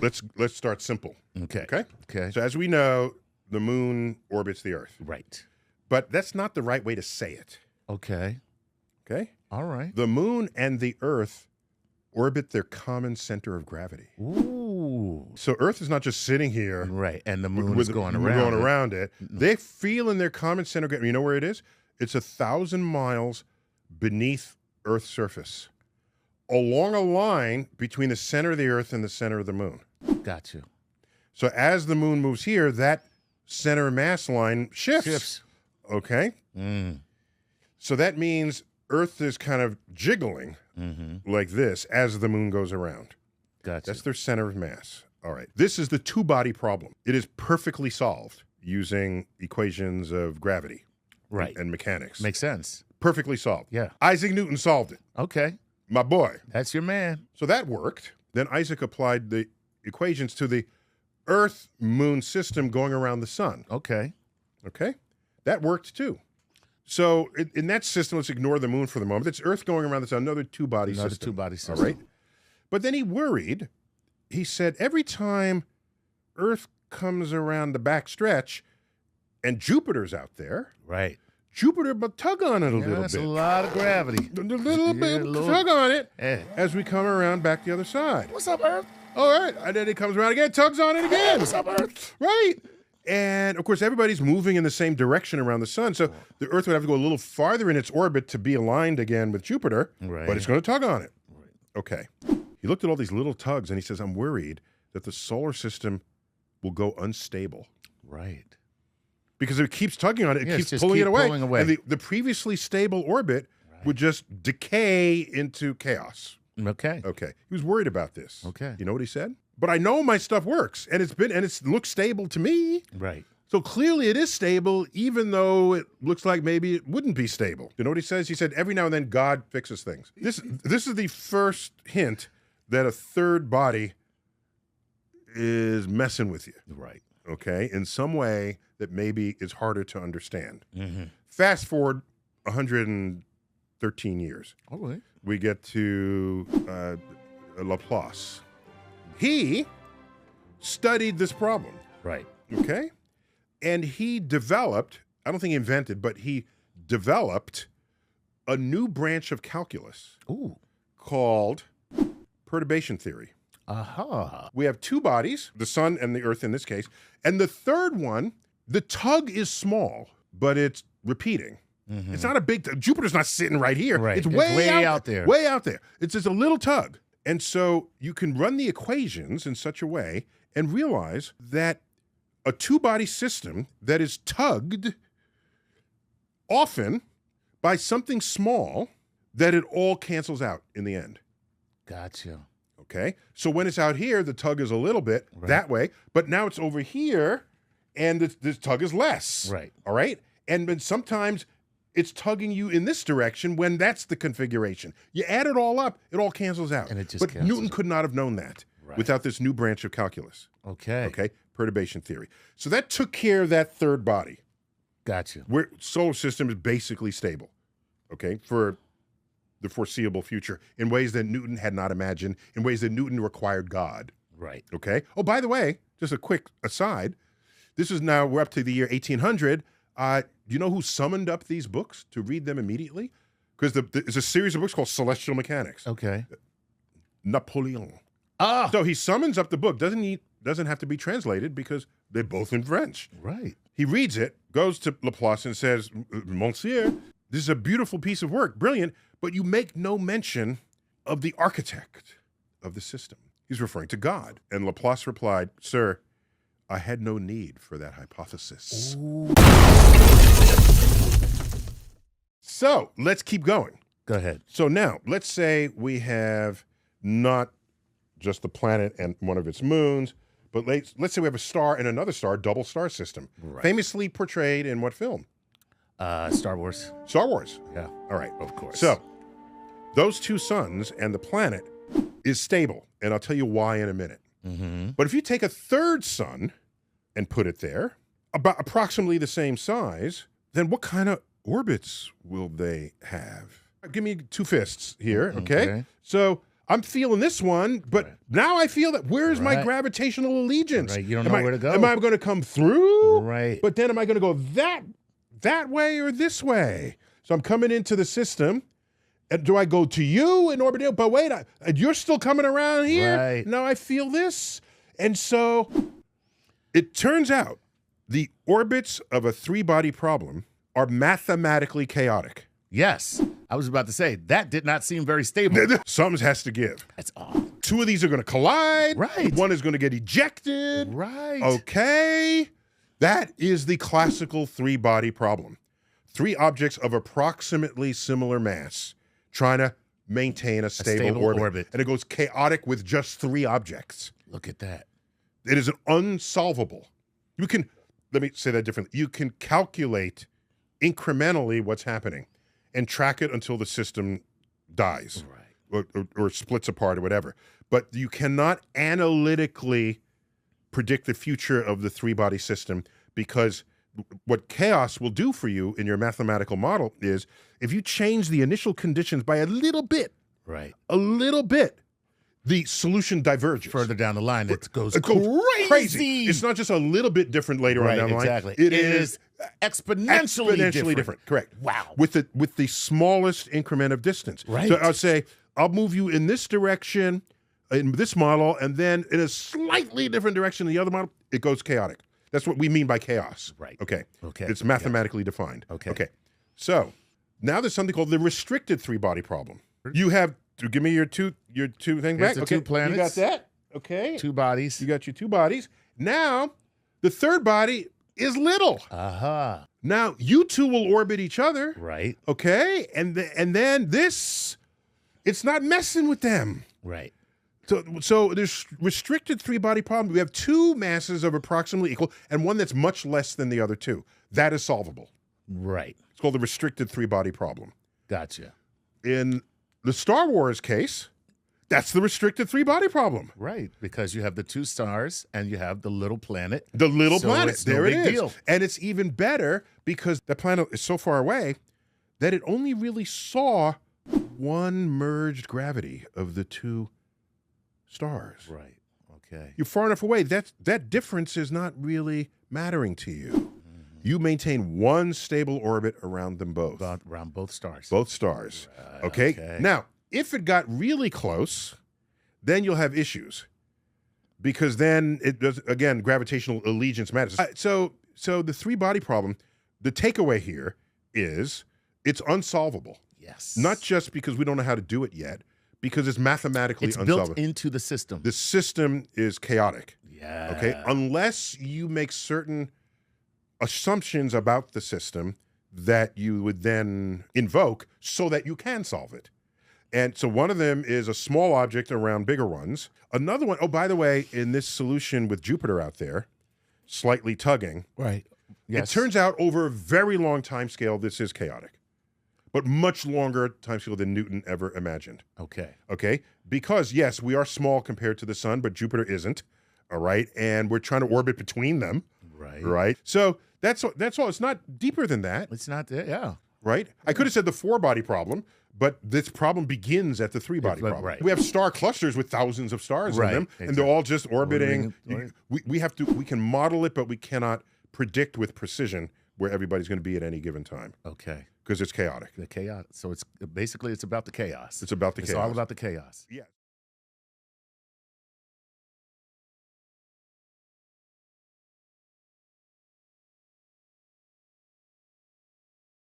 let's start simple. Okay. Okay? Okay. So as we know, the moon orbits the Earth. Right. But that's not the right way to say it. Okay. Okay? All right. The moon and the Earth orbit their common center of gravity. Ooh. So Earth is not just sitting here. Right. And the moon is going around it. They feel in their common center of gravity. You know where it is? It's 1,000 miles beneath Earth's surface, along a line between the center of the Earth and the center of the moon. Got you. So as the moon moves here, that center mass line shifts. Okay? Mm. So that means Earth is kind of jiggling like this as the moon goes around. Gotcha. That's their center of mass. All right. This is the two-body problem. It is perfectly solved using equations of gravity and mechanics. Makes sense. Perfectly solved. Yeah. Isaac Newton solved it. Okay. My boy. That's your man. So that worked. Then Isaac applied the equations to the Earth-Moon system going around the sun. Okay. Okay? That worked too. So in that system, let's ignore the moon for the moment. It's Earth going around the sun, another two-body system. Another two-body system. All right? But then he worried. He said, every time Earth comes around the back stretch and Jupiter's out there, right? Jupiter but tug on it a little bit. That's a lot of gravity. A little bit, tug on it Yeah. as we come around back the other side. What's up, Earth? All right. And then it comes around again, tugs on it again. What's up, Earth? Right. And, of course, everybody's moving in the same direction around the sun, so the Earth would have to go a little farther in its orbit to be aligned again with Jupiter, but it's going to tug on it. Right. Okay. He looked at all these little tugs, and he says, I'm worried that the solar system will go unstable. Right. Because if it keeps tugging on it, it keeps just pulling keep it away. pulling away. And the previously stable orbit would just decay into chaos. Okay. Okay. He was worried about this. Okay. You know what he said? But I know my stuff works, and it looks stable to me. Right. So clearly it is stable, even though it looks like maybe it wouldn't be stable. You know what he says? He said, every now and then God fixes things. This is the first hint that a third body is messing with you. Right. Okay? In some way that maybe is harder to understand. Mm-hmm. Fast forward 113 years. All right. We get to Laplace. He studied this problem. Right. Okay? And he developed, I don't think he invented, but he developed a new branch of calculus called perturbation theory. Aha. We have two bodies, the sun and the Earth in this case, and the third one, the tug is small, but it's repeating. Mm-hmm. It's not a big tug. Jupiter's not sitting right here. Right. It's way out there. Way out there. It's just a little tug. And so you can run the equations in such a way and realize that a two-body system that is tugged often by something small, that it all cancels out in the end. Gotcha. Okay? So when it's out here, the tug is a little bit that way, but now it's over here, and this tug is less. Right. All right? And then sometimes it's tugging you in this direction when that's the configuration. You add it all up, it all cancels out. And it just But cancels Newton out. could not have known that without this new branch of calculus. Okay. Okay? Perturbation theory. So that took care of that third body. Gotcha. Where solar system is basically stable, okay, for the foreseeable future in ways that Newton had not imagined, in ways that Newton required God. Right. Okay? Oh, by the way, just a quick aside, we're up to the year 1800. Do you know who summoned up these books to read them immediately? Because there's a series of books called Celestial Mechanics. Okay. Napoleon. Ah. So he summons up the book. Doesn't have to be translated because they're both in French. Right. He reads it, goes to Laplace and says, Monsieur, this is a beautiful piece of work, brilliant, but you make no mention of the architect of the system. He's referring to God. And Laplace replied, Sir, I had no need for that hypothesis. Ooh. So let's keep going. Go ahead. So now, let's say we have not just the planet and one of its moons, but let's say we have a star and another star, double star system. Right. Famously portrayed in what film? Star Wars. Star Wars. Yeah. All right. Of course. So those two suns and the planet is stable, and I'll tell you why in a minute. Mm-hmm. But if you take a third sun and put it there, about approximately the same size, then what kind of orbits will they have? Give me two fists here, okay? So I'm feeling this one, but now I feel that. Where's my gravitational allegiance? Right. You don't know where to go. Am I going to come through? Right. But then am I going to go that way or this way? So I'm coming into the system. And do I go to you in orbit? But wait, you're still coming around here. Right. Now I feel this. And so it turns out the orbits of a three-body problem are mathematically chaotic. Yes. I was about to say, that did not seem very stable. Something has to give. That's off. Two of these are going to collide. Right. One is going to get ejected. Right. Okay. That is the classical three-body problem. Three objects of approximately similar mass trying to maintain a stable orbit. And it goes chaotic with just three objects. Look at that. It is an unsolvable. You can, let me say that differently. You can calculate incrementally what's happening and track it until the system dies or splits apart or whatever. But you cannot analytically predict the future of the three-body system, because what chaos will do for you in your mathematical model is if you change the initial conditions by a little bit, the solution diverges. Further down the line, it goes crazy. It's not just a little bit different later on down the line. Exactly. It is exponentially different. Correct. Wow. With the smallest increment of distance. Right. So I'll say, I'll move you in this direction in this model, and then in a slightly different direction in the other model, it goes chaotic. That's what we mean by chaos. Right. Okay. Okay. It's mathematically defined. Okay. Okay. So now there's something called the restricted three-body problem. You have to give me your two things back. The okay. two planets. You got that? Okay. Two bodies. You got your two bodies. Now the third body is little. Aha. Now you two will orbit each other. Right. Okay. And then this, it's not messing with them. Right. So there's restricted three-body problem. We have two masses of approximately equal and one that's much less than the other two. That is solvable. Right. It's called the restricted three-body problem. Gotcha. In the Star Wars case, that's the restricted three-body problem. Right, because you have the two stars and you have the little planet. The little planet. It's there no it big is. deal. And it's even better because the planet is so far away that it only really saw one merged gravity of the two stars. Right. Okay. You're far enough away. That difference is not really mattering to you. You maintain one stable orbit around them both. Around both stars. Both stars. Okay? Now, if it got really close, then you'll have issues. Because then it does, again, gravitational allegiance matters. So the three-body problem, the takeaway here is it's unsolvable. Yes. Not just because we don't know how to do it yet, because it's mathematically unsolvable. Built into the system. The system is chaotic. Yeah. Okay? Unless you make certain assumptions about the system that you would then invoke so that you can solve it. And so one of them is a small object around bigger ones. Another one, oh, by the way, in this solution with Jupiter out there, slightly tugging. Right. Yes. It turns out over a very long time scale, this is chaotic, but much longer time scale than Newton ever imagined. Okay. Okay? Because, yes, we are small compared to the sun, but Jupiter isn't, all right? And we're trying to orbit between them. Right. Right? So that's all. It's not deeper than that. It's not there, yeah. Right? I could have said the four-body problem, but this problem begins at the three-body problem. Right. We have star clusters with thousands of stars in them, and they're all just orbiting. We can model it, but we cannot predict with precision where everybody's going to be at any given time. Okay. Because it's chaotic. The chaos. So it's basically about the chaos. It's about the chaos. It's all about the chaos. Yeah.